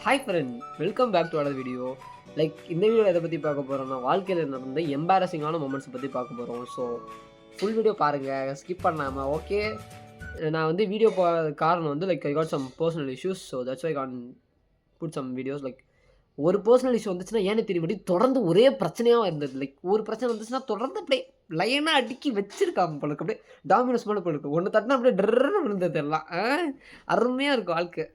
Hi friend, welcome back to another video. இந்த வீடியோவில் எதை பற்றி பார்க்க போகிறோம்னா, வாழ்க்கையில் நடந்த எம்பாரசிங்கான மொமெண்ட்ஸ் பற்றி பார்க்க போகிறோம். ஸோ ஃபுல் வீடியோ பாருங்கள், ஸ்கிப் பண்ணாமல். ஓகே, நான் வந்து வீடியோ காரணம் வந்து I got some personal issues. So that's why can't put some videos. ஒரு பர்சனல் இஷ்யூ வந்துச்சுன்னா ஏன்னு தெரியும்படி தொடர்ந்து ஒரே பிரச்சனையாக இருந்தது. ஒரு பிரச்சனை வந்துச்சுன்னா தொடர்ந்து அப்படியே லைனாக அடுக்கி வச்சிருக்காங்க போல அப்படியே டாமினோஸ் மேலே போயிருக்கு. ஒன்று தட்டினா அப்படியே டர்ன்னு விழுந்தது எல்லாம். அருமையாக இருக்கும் வாழ்க்கை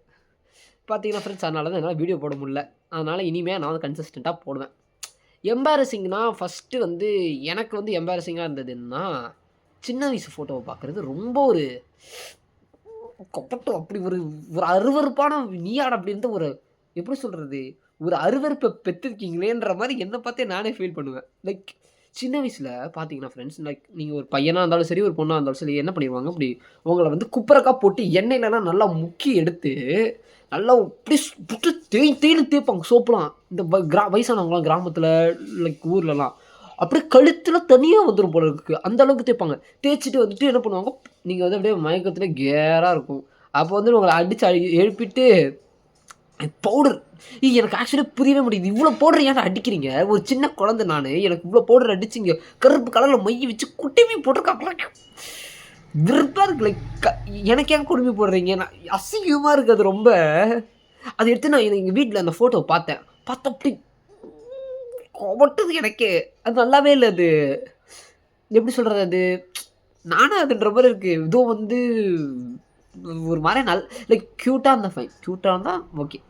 பார்த்தீங்கன்னா ஃப்ரெண்ட்ஸ். அதனால தான் என்னால் வீடியோ போட முடியல. அதனால் இனிமேல் நான் வந்து கன்சிஸ்டண்ட்டாக போடுவேன். எம்பாரசிங்னா ஃபஸ்ட்டு வந்து எனக்கு வந்து எம்பாரசிங்காக இருந்ததுன்னா, சின்ன வயசு ஃபோட்டோவை பார்க்குறது ரொம்ப ஒரு கொப்பட்டம். அப்படி ஒரு ஒரு அருவறுப்பான நீயாட அப்படி இருந்த ஒரு எப்படி சொல்கிறது, ஒரு அருவறுப்பை பெற்றிருக்கீங்களேன்ற மாதிரி என்னை பார்த்தே நானே ஃபீல் பண்ணுவேன். சின்ன வயசில் பார்த்தீங்கன்னா ஃப்ரெண்ட்ஸ், நீங்கள் ஒரு பையனாக இருந்தாலும் சரி, ஒரு பொண்ணாக இருந்தாலும் சரி, என்ன பண்ணிடுவாங்க, அப்படி உங்களை வந்து குப்பரக்கா போட்டு எண்ணெயிலலாம் நல்லா முக்கி எடுத்து நல்லா இப்படி புட்டு தேய்ன்னு தேய்ப்பாங்க சோப்புலாம். இந்த வயசானவங்களாம் கிராமத்தில் ஊர்லலாம் அப்படியே கழுத்தில் தனியாக வந்துடும் போல இருக்குது, அந்த அளவுக்கு தேய்ப்பாங்க. தேய்ச்சிட்டு வந்துட்டு என்ன பண்ணுவாங்க, நீங்கள் வந்து அப்படியே மயக்கத்தில் கேராக இருக்கும். அப்போ வந்து உங்களை அடித்து எழுப்பிட்டு பவுடர், எனக்கு ஆக்சுவலி புரியவே முடியுது. இவ்வளோ பவுடர் ஏன் அடிக்கிறீங்க, ஒரு சின்ன குழந்தை நான், எனக்கு இவ்வளோ பவுடர் அடிச்சிங்க, கருப்பு கலரில் மைய வச்சு குட்டிமே போட்டிருக்காங்க. விருப்பாக இருக்கு. எனக்கு ஏன் குடுமி போடுறீங்க, நான் அசிங்கமாக இருக்குது அது ரொம்ப. அதை எடுத்து நான் எங்கள் வீட்டில் அந்த ஃபோட்டோவை பார்த்தா அப்படி கொபட்டுது எனக்கு. அது நல்லாவே இல்லை. அது எப்படி சொல்கிறது, அது நானும் அதுன்ற மாதிரி இருக்குது. இதுவும் வந்து ஒரு மாதிரி க்யூட்டாக இருந்தால் ஃபைன், க்யூட்டாக இருந்தால் ஓகே.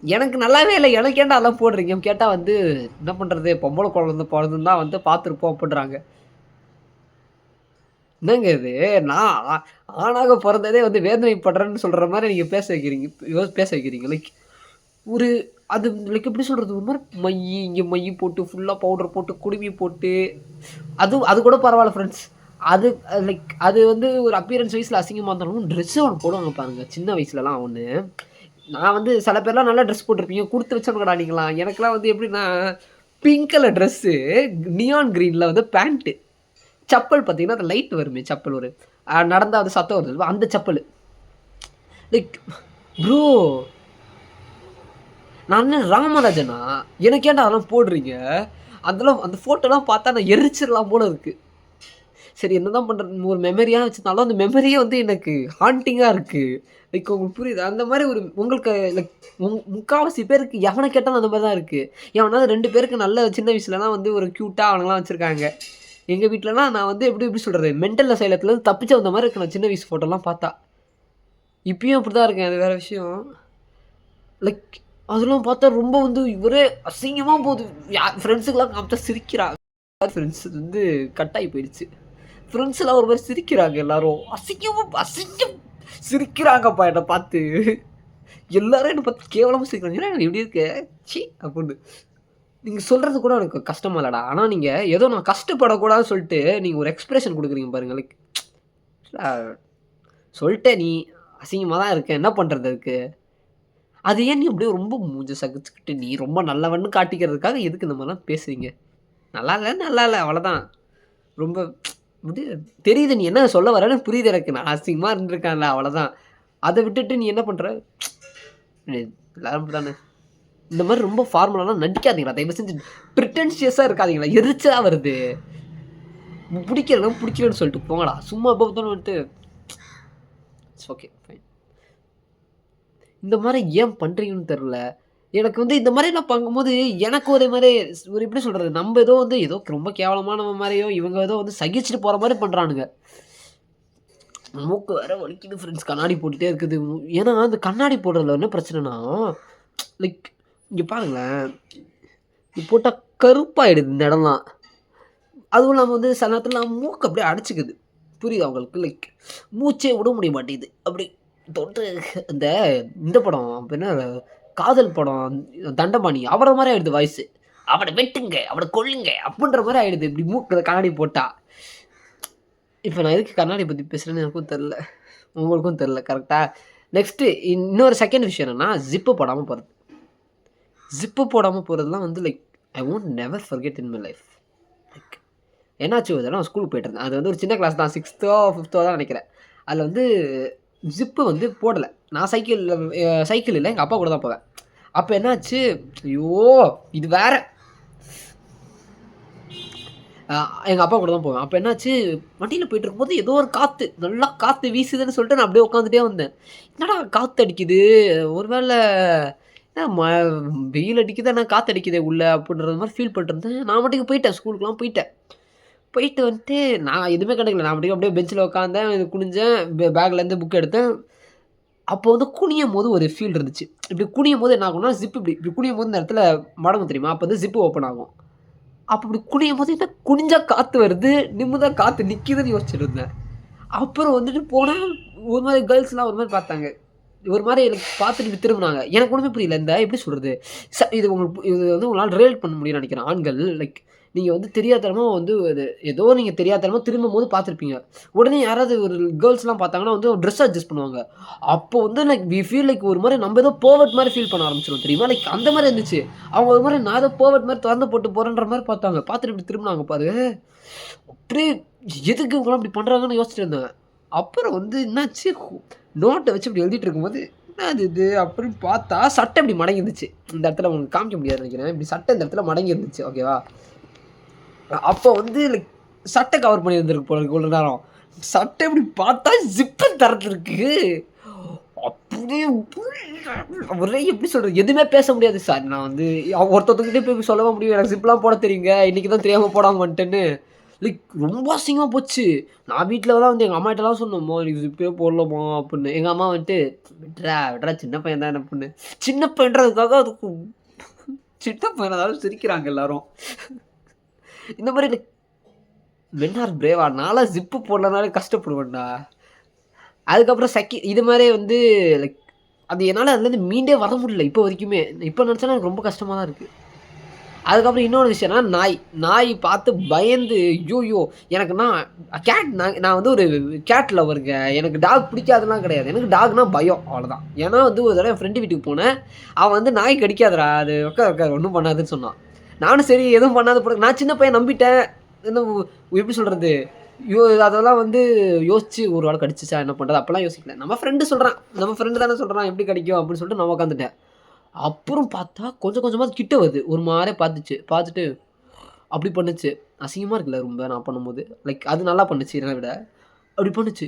எனக்கு நல்லாவே இல்லை. எனக்கு ஏன்டா அதெல்லாம் போடுறீங்க கேட்டால் வந்து என்ன பண்ணுறது, பொம்பளை குழந்தை பிறந்துன்னு தான் வந்து பார்த்துருப்போம் அப்படின்றாங்க. என்னங்க இது, நான் ஆணாக பிறந்ததே வந்து வேதனைப்படுறேன்னு சொல்கிற மாதிரி நீங்கள் பேச வைக்கிறீங்க. ஒரு அது எப்படி சொல்கிறது, ஒரு மாதிரி இங்கே மைய போட்டு ஃபுல்லாக பவுடர் போட்டு குடுமி போட்டு அது கூட பரவாயில்ல ஃப்ரெண்ட்ஸ். அது அது வந்து ஒரு அப்பியரன்ஸ் வயசில் அசிங்கமாக இருந்தாலும் ட்ரெஸ்ஸு ஒன்று போடுவாங்க பாருங்கள் சின்ன வயசுலலாம் ஒன்று. நான் வந்து சில பேர்லாம் நல்லா ட்ரெஸ் போட்டிருப்பீங்க, கொடுத்து வச்சவங்கடா நீங்களாம். எனக்குலாம் வந்து எப்படின்னா, பிங்க் கலர் ட்ரெஸ்ஸு, நியான் க்ரீனில் வந்து பேண்ட்டு, செப்பல் பார்த்தீங்கன்னா அந்த லைட் வருமே செப்பல், ஒரு நடந்தால் அது சத்தம் வருது அந்த செப்பல். ப்ரோ, நான் ராமராஜனா, எனக்கு ஏன்டா அதெல்லாம் போடுறீங்க, அதெல்லாம் அந்த ஃபோட்டோலாம் பார்த்தா நான் எரிச்சிடலாம் போல இருக்குது. சரி என்ன தான் பண்ணுறது, ஒரு மெமரியாக வச்சுருந்தாலும் அந்த மெமரியே வந்து எனக்கு ஹாண்டிங்காக இருக்குது. உங்களுக்கு புரியுது அந்த மாதிரி ஒரு உங்களுக்கு முக்கால்வாசி பேருக்கு எவனை கேட்டாலும் அந்த மாதிரி தான் இருக்குது. எவனாவது 2 பேருக்கு நல்ல சின்ன வயசுலலாம் வந்து ஒரு க்யூட்டாக அவனுங்களாம் வச்சுருக்காங்க. எங்கள் வீட்டிலலாம் நான் வந்து எப்படி சொல்கிறது, மென்டல் அசைலத்துலேருந்து தப்பிச்சு வந்த மாதிரி இருக்கு நான் சின்ன வயசு ஃபோட்டோலாம் பார்த்தா. இப்பயும் அப்படி தான் இருக்கேன், அது வேறு விஷயம். அதெல்லாம் பார்த்தா ரொம்ப வந்து இவரே அசிங்கமாக போகுது. ஃப்ரெண்ட்ஸுக்கெல்லாம் காமிச்சா சிரிக்கிறாங்க. ஃப்ரெண்ட்ஸ் வந்து கட்டாகி போயிடுச்சு. ஃப்ரெண்ட்ஸ்லாம் ஒரு மாதிரி சிரிக்கிறாங்க, எல்லாரும் அசிங்கம் சிரிக்கிறாங்கப்பா என்னை பார்த்து. எல்லாரும் என்னை பார்த்து கேவலமாக சிரிக்கிறாங்க. ஏன்னா எப்படி இருக்க சி அப்படின்னு நீங்கள் சொல்கிறது கூட எனக்கு கஷ்டமா இல்லைடா. ஆனால் நீங்கள் ஏதோ நான் கஷ்டப்படக்கூடாதுன்னு சொல்லிட்டு நீங்கள் ஒரு எக்ஸ்ப்ரெஷன் கொடுக்குறீங்க பாருங்கள். சொல்லிட்டேன், நீ அசிங்கமாக தான் இருக்கேன், என்ன பண்ணுறது அதுக்கு. அது ஏன் நீ அப்படியே ரொம்ப மூஞ்ச சகிச்சுக்கிட்டு நீ ரொம்ப நல்லவன்னு காட்டிக்கிறதுக்காக எதுக்கு இந்த மாதிரிலாம் பேசுறீங்க. நல்லா இல்லை அவ்வளோதான். ரொம்ப தெரியுது நீ என்ன சொல்ல வரேன்னு புரியுது எனக்கு. நான் அசிங்கமாக இருந்திருக்கான்ல அவ்வளோதான். அதை விட்டுட்டு நீ என்ன பண்ணுற, எல்லாரும் தானே இந்த மாதிரி ரொம்ப ஃபார்மலாலாம் நடிக்காதீங்களா, தயவு செஞ்சு ப்ரிட்டன்ஷியஸாக இருக்காதீங்களா, எரிச்சலாக வருது. பிடிக்கலன்னு சொல்லிட்டு போங்கடா, சும்மா இப்போ வந்துட்டு ஓகே ஃபைன். இந்த மாதிரி ஏன் பண்ணுறீங்கன்னு தெரில எனக்கு. வந்து இந்த மாதிரி நான் பார்க்கும்போது எனக்கு ஒரு மாதிரி ஒரு எப்படி சொல்கிறது, நம்ம ஏதோ ரொம்ப கேவலமான மாதிரியோ இவங்க ஏதோ வந்து சகிச்சுட்டு போகிற மாதிரி பண்ணுறானுங்க. மூக்கு வேறு வலிக்குது ஃப்ரெண்ட்ஸ், கண்ணாடி போட்டுகிட்டே இருக்குது. ஏன்னா அந்த கண்ணாடி போடுறதுல என்ன பிரச்சனைனா, இங்கே பாருங்களேன், இது போட்டால் கருப்பாயிடுது இந்த இடம்லாம். அதுவும் இல்லாமல் வந்து சில நேரத்தில் மூக்கு அப்படியே அடைச்சிக்குது, புரியுது அவங்களுக்கு. மூச்சே விட முடிய மாட்டேங்குது. அப்படி தொட்டு இந்த படம் என்ன காதல் படம் தண்டபாணி அவரை மாதிரி ஆயிடுது வாய்ஸு. அவனை வெட்டுங்க, அவனை கொல்லுங்க அப்படின்ற மாதிரி ஆயிடுது இப்படி மூக்கு கண்ணாடி போட்டா. இப்போ நான் எதுக்கு கண்ணாடி பற்றி பேசுகிறேன்னு எனக்கும் தெரில, உங்களுக்கும் தெரில கரெக்டாக. நெக்ஸ்ட்டு இன்னொரு செகண்ட் விஷயம் என்னென்னா, ஜிப்பு போடாமல் போகிறது. ஜிப்பு போடாமல் போகிறதுலாம் வந்து I won't never forget in my life. என்னாச்சு, இதெல்லாம் நான் ஸ்கூலுக்கு போய்ட்டு இருந்தேன். அது வந்து ஒரு சின்ன கிளாஸ் தான், 6th or 5th தான் நினைக்கிறேன். அதில் வந்து ஜிப்பு வந்து போடலை. நான் சைக்கிள் இல்லை, எங்கள் அப்பா கூட தான் போவேன். அப்ப என்னாச்சு, ஐயோ! இது வேற. அ எங்க அப்பா கூட தான் போவேன். அப்ப என்னாச்சு, வண்டியில போயிட்டுருக்கும்போது ஏதோ ஒரு காத்து, நல்லா காத்து வீசுதுன்னு சொல்லிட்டு நான் அப்படியே உட்காந்துட்டே வந்தேன். என்னடா காத்து அடிக்குது, ஒரு வேள என்ன வெயில் அடிக்குதா என்ன காத்து அடிக்குதே உள்ள அப்படின்ற மாரி ஃபீல் பண்ணிட்டுருந்தேன். நான் பாட்டுக்கு போயிட்டேன், ஸ்கூலுக்குலாம் போயிட்டேன். போயிட்டு வந்துட்டு நான் எதுவுமே கண்டுக்கல. நான் பாட்டுக்கு அப்படியே பெஞ்ச்ல உட்காந்தேன், குனிஞ்சேன், பேக்லேருந்து புக் எடுத்தேன். அப்போ வந்து குனியும்போது ஒரு ஃபீல் இருந்துச்சு. இப்படி குனியும்போது என்ன ஆகும்னா, ஜிப் இப்படி இப்படி குனியும்போது இந்த இடத்துல மடங்கும் தெரியுமா? அப்ப வந்து ஜிப் ஓப்பன் ஆகும். அப்ப இப்படி குனியும்போது என்ன குனிஞ்சா காத்து வருது, நிமிர்ந்தா காத்து நிக்குதுன்னு யோசிச்சுட்டு இருந்தேன். அப்புறம் வந்துட்டு போனா, ஒரு மாரி கேர்ல்ஸ்லாம் ஒரு மாரி பார்த்தாங்க. ஒரு மாரி எனக்கு பார்த்துட்டு இப்படி திரும்புனாங்க. எனக்கு ஒண்ணுமே புரியல. இந்த எப்படி சொல்றது? இது உங்களுக்கு இது வந்து உங்களால ரிலேட் பண்ண முடியும்னு நெனைக்கிறேன். ஆண்கள் லைக் நீங்க வந்து தெரியாத்தனமா வந்து ஒரு ஏதோ நீங்க தெரியாத்தனமா திரும்பும்போது பார்த்துருப்பீங்க. உடனே யாராவது ஒரு கேர்ல்ஸ்லாம் பார்த்தாங்கன்னா வந்து ட்ரெஸ் அட்ஜஸ்ட் பண்ணுவாங்க. அப்போ வந்து லைக் வி ஃபீல் லைக் ஒரு மாரி நம்ம ஏதோ பெர்வர்ட் மாரி ஃபீல் பண்ண ஆரம்பிச்சுருவோம் தெரியுமா? லைக் அந்த மாரி இருந்துச்சு. அவங்க ஒரு மாரி நான் ஏதோ பெர்வர்ட் மாரி தொறந்து போட்டு போறேன்ற மாரி பார்த்தாங்க. பார்த்துட்டு இப்படி திரும்புனாங்க பாரு. அப்படியே எதுக்கு இவங்கலாம் இப்படி பண்றாங்கன்னு யோசிச்சுட்டு இருந்தேன். அப்புறம் வந்து என்னாச்சு, நோட்ட வச்சு இப்படி எழுதிட்டு இருக்கும்போது, "என்னது இது?" அப்படின்னு பார்த்தா, சட்டை இப்படி மடங்கி இருந்துச்சு. இந்த இடத்துல உங்களுக்கு காமிக்க முடியாதுன்னு நெனைக்கிறேன். இப்படி சட்டை இந்த இடத்துல மடங்கி இருந்துச்சு. ஓகேவா? அப்போ வந்து லைக் சட்டை கவர் பண்ணியிருந்திருக்கு போல இருக்கு இவ்வளோ நேரம். சட்டை இப்படி பார்த்தா ஜிப்பு திறந்திருக்கு. அப்படியே ஒரே எப்படி சொல்றது? எதுவுமே பேச முடியாது சார். நான் வந்து ஒருத்தவங்ககிட்ட போய் சொல்லவா முடியும்? எனக்கு ஜிப்லாம் போட தெரியுங்க. இன்னைக்கு தான் தெரியாம போடாம வந்துட்டேன்னு. லைக் ரொம்ப அசிங்கமா போச்சு. நான் வீட்ல தான் வந்து எங்க அம்மாகிட்டலாம் சொன்னேன். "அம்மா எனக்கு ஜிப்பே போடலம்மா" அப்படின்னு. எங்க அம்மா வந்துட்டு, "விட்றா விட்றா சின்ன பையன் தானே" அப்படின்னு. சின்ன பையன்றதுக்காக அதுக்கு சின்ன பையனாலும் சிரிக்கிறாங்க எல்லாரும். இந்த மாரி லைக் மென் ஆர் பிரேவா நான்லாம் ஜிப்பு போடலனாலே கஷ்டப்படுவேன்டா. அதுக்கப்புறம் இது மாரியே வந்து லைக் அது என்னால அதுலேருந்து மீண்டே வர முடியல இப்போ வரைக்குமே. இப்போ நெனச்சாலும் எனக்கு ரொம்ப கஷ்டமா தான் இருக்கு. அதுக்கப்புறம் இன்னொரு விஷயம்னா நாய். நாய் பார்த்து பயந்து ஐய்யய்யோ! எனக்கு நான் வந்து ஒரு கேட் லவ்வருங்க. எனக்கு டாக் பிடிக்காதுலாம் கிடையாது. எனக்கு டாக்னா பயம் அவ்வளோதான். ஏன்னா வந்து ஒரு தடவ என் ஃப்ரெண்டு வீட்டுக்கு போனேன். அவன் வந்து நாய் கடிக்காதுடா அது உட்காரு உட்காரு ஒண்ணும் பண்ணாதுன்னு சொன்னான். நானும் சரி எதுவும் பண்ணாத போல நான் சின்ன பையன் நம்பிட்டேன். இன்னும் எப்படி சொல்றது? அதெல்லாம் வந்து யோசிச்சு ஒரு வேள கடிச்சுச்சா என்ன பண்றது? அப்பலாம் யோசிக்கல. நம்ம ஃப்ரெண்டு சொல்றான். நம்ம ஃப்ரெண்டு தானே சொல்றான் எப்படி கடிக்கும் அப்படின்னு சொல்லிட்டு நான் உட்காந்துட்டேன். அப்புறம் பார்த்தா கொஞ்சம் கொஞ்சமா அது கிட்ட வருது. ஒரு மாரியா பார்த்துச்சு. பார்த்துட்டு அப்படி பண்ணுச்சு. அசிங்கமா இருக்குல்ல ரொம்ப நான் பண்ணும்போது. லைக் அது நல்லா பண்ணுச்சு என்ன விட. அப்படி பண்ணுச்சு.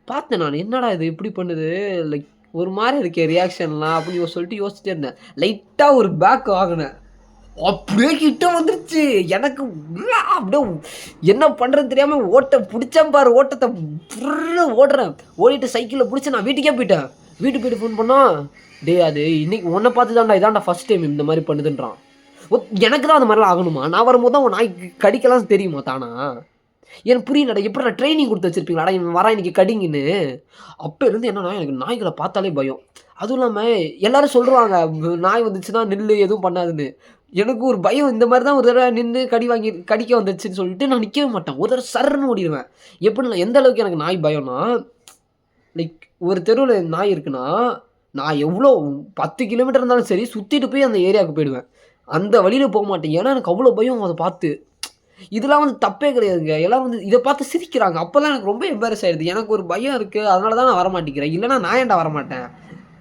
பார்த்தேன் நானு. என்னடா இது இப்படி பண்ணுது? லைக் ஒரு மாரி இருக்கே ரியாக்ஷன்லாம் அப்படின்னு சொல்லிட்டு யோசிச்சுட்டே இருந்தேன். லைட்டா ஒரு பேக் வாங்குனேன். அப்படியே கிட்ட வந்துருச்சு. எனக்கு அப்படியே என்ன பண்றதுன்னு தெரியாம புடிச்சேன் பாரு ஓட்டத்த புர்ருன்னு ஓடுறேன். ஓடிட்டு சைக்கிள புடிச்சு நான் வீட்டுக்கே போயிட்டேன். வீட்டுக்கு போயிட்டு ஃபோன் பண்ணா, "டேய் அது இன்னைக்கு உன்ன பார்த்து தான்டா இதான்டா ஃபர்ஸ்ட் டைம் இந்த மாரி பண்ணுதுன்றான்." எனக்கு தான் அந்த மாரிலாம் ஆகணுமா? நான் வரும்போது தான் உன் நாய்க்கு கடிக்கலாம் தெரியுமா தானா? எனக்கு புரியலடா. எப்புட்றா ட்ரெய்னிங் குடுத்து வச்சிருப்பீங்களாடா, இவன் வரான் இன்னைக்கு கடிங்கன்னு. அப்ப இருந்து என்னன்னா, எனக்கு நாய்கள பார்த்தாலே பயம். அதுவும் இல்லாம எல்லாரும் சொல்ருவாங்க, நாய் வந்துச்சுன்னா நில்லு எதுவும் பண்ணாதுன்னு. எனக்கு ஒரு பயம். இந்த மாரி தான் ஒரு தடவ நின்னு கடிக்க வந்துருச்சுன்னு சொல்லிட்டு நான் நிக்கவே மாட்டேன். ஒரு தடவ சர்ருன்னு ஓடிருவேன். எப்படின்னா எந்த அளவுக்கு எனக்கு நாய் பயம்னா, லைக் ஒரு தெருவுல நாய் இருக்குன்னா, நான் எவ்ளோ 10 கிலோமீட்டர் இருந்தாலும் சரி, சுத்திட்டு போய் அந்த ஏரியாவுக்கு போயிடுவேன். அந்த வழியில போமாட்டேன். ஏன்னா, எனக்கு அவ்ளோ பயம் அத பார்த்து. இதெல்லாம் வந்து தப்பே கிடையாதுங்க. எல்லாம் வந்து இத பார்த்து சிரிக்கிறாங்க. அப்பலாம் எனக்கு ரொம்ப எம்பாரஸ் ஆயிடுது. எனக்கு ஒரு பயம் இருக்கு. அதனால தான் நான் வரமாட்டேங்கிறேன். இல்லன்னா நான் ஏன்டா வரமாட்டேன்?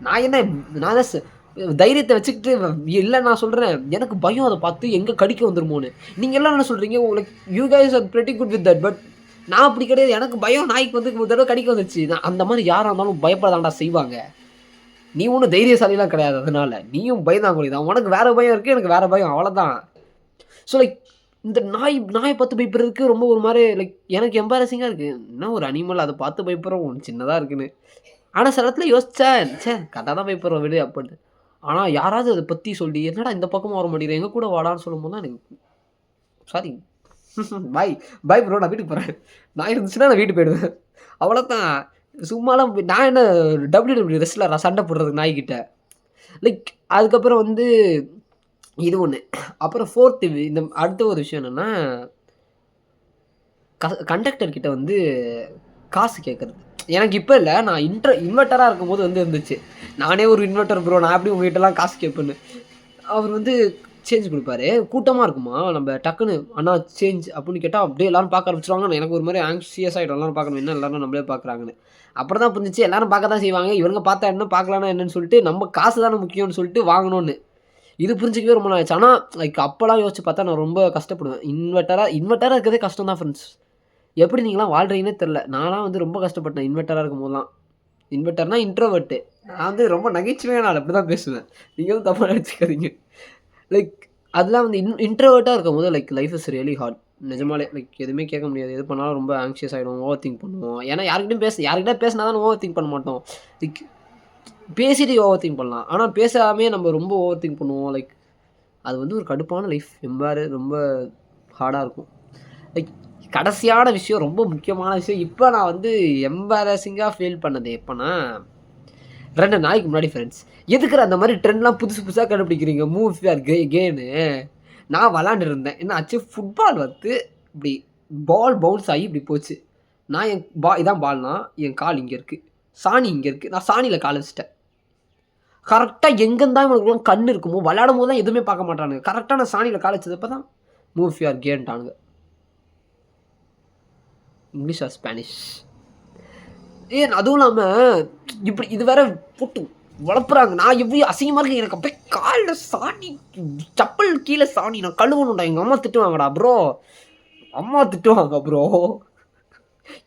நான் என்ன நான் தான் தைரியத்த வச்சுக்கிட்டு இல்ல நான் சொல்றேன். எனக்கு பயம் அத பார்த்து எங்க கடிக்க வந்துருமோன்னு. நீங்க எல்லாம் என்ன சொல்றீங்க? Like you guys are pretty good with that. But நான் அப்படி கிடையாது. எனக்கு பயம் நாய்க்கு வந்து ஒரு தடவ கடிக்க வந்துருச்சு. நான் அந்த மாரி யாரா இருந்தாலும் பயப்பட தான்டா செய்வாங்க. நீ ஒண்ணும் தைரியசாலிலாம் கிடையாது அதனால. நீயும் பயந்தாங்கோலி தான். உனக்கு வேற பயம் இருக்கு. எனக்கு வேற பயம். அவ்வளதான். ஸோ லைக் இந்த நாய பார்த்து பயப்படுறதுக்கு ரொம்ப ஒரு மாரி லைக் எனக்கு எம்பாரஸிங்கா இருக்கு. என்ன ஒரு அனிமல் அத பார்த்து பயப்படுறோம். ஒண்ணு சின்னதா இருக்குன்னு. ஆனா சில இடத்துல யோசிச்சேன். கரெக்ட்டா தான் பயப்படுறோம் விடு அப்படின்னு. ஆனா யாராவது அத பத்தி சொல்லி, என்னடா இந்த பக்கமா வர மாட்டேங்கிற, எங்க கூட வாடான்னு சொல்லும்போது தான் எனக்கு சாரி பாய் பாய் ப்ரோ நான் வீட்டுக்கு போறேன். நாய் இருந்துச்சுன்னா நான் வீட்டுக்கு போயிடுவேன். அவ்வளோதான். சும்மாலாம் நான் என்ன WWE ரெஸ்லரா சண்டை போடுறதுக்கு நாய்க்கிட்ட. லைக் அதுக்கப்புறம் வந்து இது ஒண்ணு. அப்புறம் 4த் இந்த அடுத்த ஒரு விஷயம் என்னன்னா, கண்டக்டர் கிட்ட வந்து காசு கேட்கறது. எனக்கு இப்ப இல்ல. நான் இன்வெர்ட்டரா இருக்கும்போது வந்து இருந்துச்சு. நானே ஒரு இன்வெர்ட்டர் ப்ரோ. நான் எப்படி உங்ககிட்டலாம் காசு கேட்பேன்னு. அவர் வந்து சேஞ்ச் குடுப்பாரு. கூட்டமா இருக்குமா, நம்ம டக்குனு அண்ணா சேஞ்ச் அப்படின்னு கேட்டா, அப்படியே எல்லாரும் பார்க்க ஆரம்பிச்சுருவாங்க. எனக்கு ஒரு மாரி ஆங்ஷியஸ் ஆயிடும். எல்லாரும் பார்க்கணும். என்ன எல்லாரும் நம்மளே பார்க்குறாங்கன்னு. அப்புறம் தான் புரிஞ்சுச்சு எல்லாரும் பார்க்க தான் செய்வாங்க. இவனுங்க பார்த்தா என்ன, பார்க்கலனா என்னன்னு சொல்லிட்டு, நம்ம காசு தானே முக்கியம்னு சொல்லிட்டு வாங்கணும்னு. இது புரிஞ்சுக்கவே ரொம்ப நாள் ஆச்சு. ஆனா, லைக் அப்பலாம் யோசிச்சு பார்த்தா நான் ரொம்ப கஷ்டப்படுவேன். இன்வெர்ட்டரா இருக்கிறதே கஷ்டம் தான் ஃப்ரெண்ட்ஸ். எப்படி நீங்கலாம் வாழ்றீங்கன்னே தெரியல. நான்லாம் வந்து ரொம்ப கஷ்டப்பட்டேன் இன்வெர்ட்டரா இருக்கும்போதெல்லாம். இன்வெர்ட்டர்னா இன்ட்ரோவெர்ட். நான் வந்து ரொம்ப நகைச்சுவையான ஆள். அப்படிதான் பேசுவேன். நீங்க எதுவும் தப்பா நெனச்சுக்காதீங்க. லைக் அதெல்லாம் வந்து இன்ட்ரோவெர்ட்டா இருக்கும்போது like life is really hard. நிஜமாலே லைக் எதுவுமே கேட்க முடியாது. எது பண்ணாலும் ரொம்ப ஆங்ஷியஸ் ஆயிடும். ஓவர் திங்க் பண்ணுவோம். ஏன்னா யார்கிட்டயும் பேசினா தானே ஓவர் திங்க் பண்ண மாட்டோம். லைக் பேசிட்டு ஓவர் திங்க் பண்ணலாம். ஆனா பேசாமயே நம்ம ரொம்ப ஓவர் திங்க் பண்ணுவோம். லைக் அது வந்து ஒரு கடுப்பான லைஃப். ரொம்ப ஹார்டா இருக்கும். லைக் கடைசியான விஷயம், ரொம்ப முக்கியமான விஷயம். இப்ப நான் வந்து எம்பாரசிங்கா ஃபீல் பண்ணது எப்பன்னா, 2 நாளைக்கு முன்னாடி ஃப்ரெண்ட்ஸ். எதுக்குடா அந்த மாரி ட்ரெண்ட்லாம் புதுசு புதுசா கண்டுபிடிக்கிறீங்க? Move fear கேன்னு. நான் விளையாண்டுட்டு இருந்தேன். என்ன ஆச்சு, ஃபுட்பால் வந்து இப்டி பால் பவுன்ஸ் ஆகி இப்டி போச்சு. நான் என் இதான் பால்னா, என் கால் இங்க இருக்கு. சாணி இங்க இருக்கு. நான் சாணியில கால வச்சுட்டேன். கரெக்ட்டா எங்கருந்து தான் இவனுங்களுக்குலாம் கண்ணு இருக்குமோ, விளையாடும்போது தான் எதுவுமே பார்க்க மாட்டானுங்க. கரெக்ட்டா நான் சாணியில கால வச்சதப்ப தான் மூவ் ஃபியர் கேன்ட்டானுங்க. English or Spanish. அதுவும் இல்லாம இப்டி இது வேற போட்டு வளப்புறாங்க. நான் எவ்ளோ அசிங்கமா இருக்கு. எனக்கு அப்படியே கால்ல சாணி, செப்பல் கீழ சாணி. நான் கழுவணும்டா. எங்க அம்மா திட்டுவாங்கடா ப்ரோ. அம்மா திட்டுவாங்க ப்ரோ.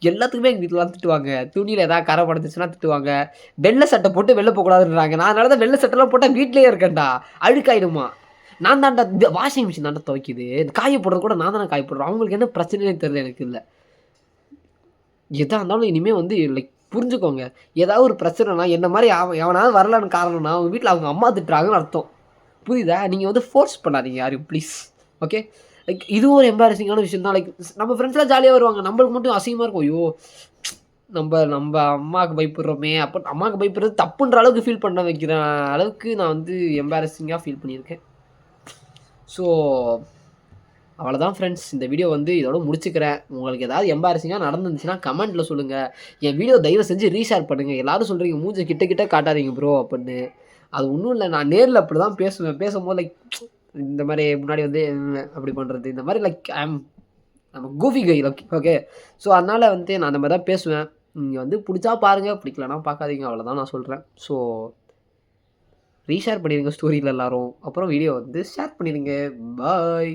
எல்லாத்துக்குமே எங்க வீட்லலாம் திட்டுவாங்க. துணியில ஏதாவது கரை பட்டுச்சுன்னா திட்டுவாங்க. வெள்ள சட்டை போட்டு வெளில போக்கூடாதுன்றாங்க. நான் அதனால தான் வெள்ள சட்டைலாம் போட்டா வீட்லயே இருக்கேன்டா. அழுக்காயிடுமா. நான் தான்டா வாஷிங் மிஷின் தான்டா துவைக்குது. காய போடுறது கூட நான் தானே காய போடுறேன். அவங்களுக்கு என்ன பிரச்சனைன்னே தெரியல எனக்கு இதுல. எதா இருந்தாலும் இனிமே வந்து லைக் புரிஞ்சுக்கோங்க. ஏதாவது ஒரு பிரச்சனைனா என்ன மாரி எவனாவது வரலன்னு காரணம்னா, அவங்க வீட்ல அவங்க அம்மா திட்டுறாங்கன்னு அர்த்தம். புரியுதா? நீங்க வந்து ஃபோர்ஸ் பண்ணாதீங்க யாரையும் ப்ளீஸ். ஓகே. லைக் இதுவும் ஒரு எம்பாரசிங்கான விஷயம் தான். லைக் நம்ம ஃப்ரெண்ட்ஸ்லாம் ஜாலியா வருவாங்க. நம்மளுக்கு மட்டும் அசிங்கமா இருக்கும். ஐயோ! நம்ப அம்மாவுக்கு பயப்படுறோமே! அப்ப அம்மாவுக்கு பயப்படுறது தப்புன்ற அளவுக்கு ஃபீல் பண்ண வைக்கிற அளவுக்கு நான் வந்து எம்பாரசிங்கா ஃபீல் பண்ணியிருக்கேன். ஸோ அவ்வளோதான் ஃப்ரெண்ட்ஸ். இந்த வீடியோ வந்து இதோட முடிச்சுக்கிறேன். உங்களுக்கு ஏதாவது எம்பாரசிங்கா நடந்துருந்துச்சுன்னா கமெண்ட்ல சொல்லுங்க. என் வீடியோ தயவு செஞ்சு ரீஷேர் பண்ணுங்க. எல்லாரும் சொல்றீங்க மூஞ்ச கிட்ட கிட்ட காட்டாதீங்க ப்ரோ அப்புட்ன்னு. அது ஒண்ணும் இல்ல. நான் நேர்ல அப்படிதான் பேசுவேன். பேசும்போது லைக் இந்த மாரி முன்னாடி வந்து அப்படி பண்றது. இந்த மாரி like I am goofy guy okay. So அதனால வந்து நான் அந்த மாரி தான் பேசுவேன். நீங்க வந்து புடிச்சா பாருங்க. பிடிக்கலனா பார்க்காதீங்க. அவ்வளோதான் நான் சொல்றேன். ஸோ ரீஷேர் பண்ணிருங்க ஸ்டோரில எல்லாரும். அப்புறம் வீடியோ வந்து ஷேர் பண்ணிருங்க. பாய்.